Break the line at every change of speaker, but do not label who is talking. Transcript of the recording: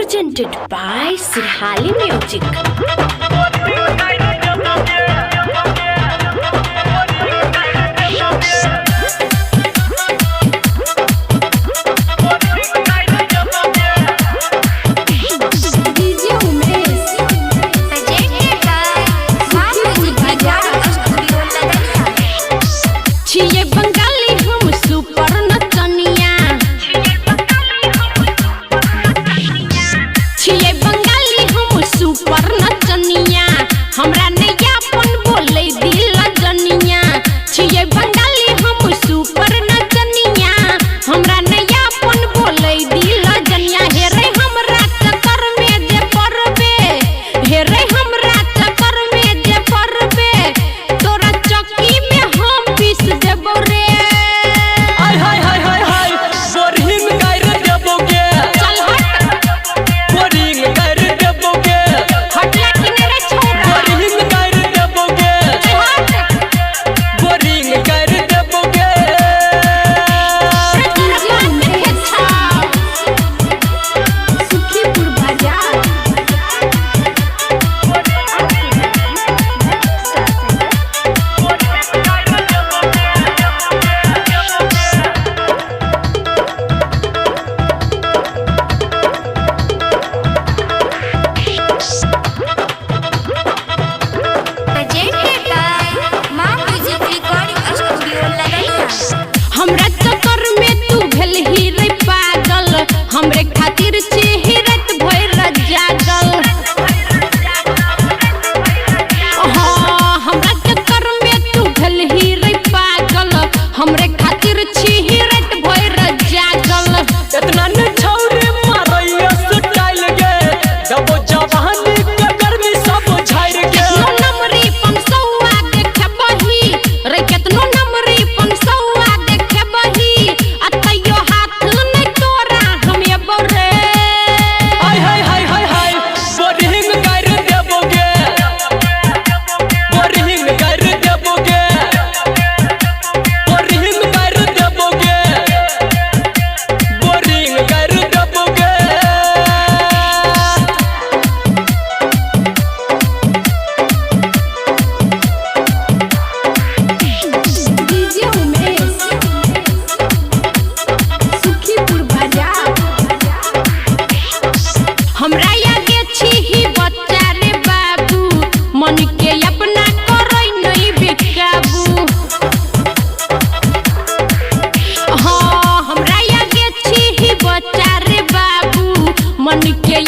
presented by Sirhali Music. हमरा नैयापन बोले दिल जनिया छिए बंगाली हम सुपर नचनिया हमरा नैयापन बोले दिल जनिया हे रे हमरा चक्कर में जे परबे हे रे हमरा चक्कर में जे परबे तोरा चक्की में हम पीस देबो रे
हाय हाय हाय हाय हाय बोरिंग कर देबोगे
चल हट
बोरिंग कर देबोगे
हटला कि नहीं रे छोरा
बोरिंग कर देबोगे बोरिंग कर देबोगे
सुखीपुर बाजार हमरा चक्कर में तू भेल ही रे पागल हमरे खातिर चेहरत भइल जागल हाँ हमरा चक्कर में तू भेल ही रे पागल हमरे खातिर चेहरत भइल जागल
इतना न छौरे मारैया स्टाइल गे जब जवानी के गर्मी सब झाड़ गे
केतनो नमरी पंसौआ देखे बही रे केतनो नमरी पंसौआ देखे बही अतयो हाथ नै तोरा हम एबो रे
हाय हाय हाय हाय हाय बोरिंग कर देबोगे बोरिंग कर देबोगे बोरिंग कर देबोगे बोरिंग कर देबोगे
डीजे उमेश सुखीपुर बाजार हमरा आगे छी ही बच्चा रे बाबू मन के अपना करै नहीं बेकाबू हाँ हमरा आगे छी ही बच्चा रे बाबू मन के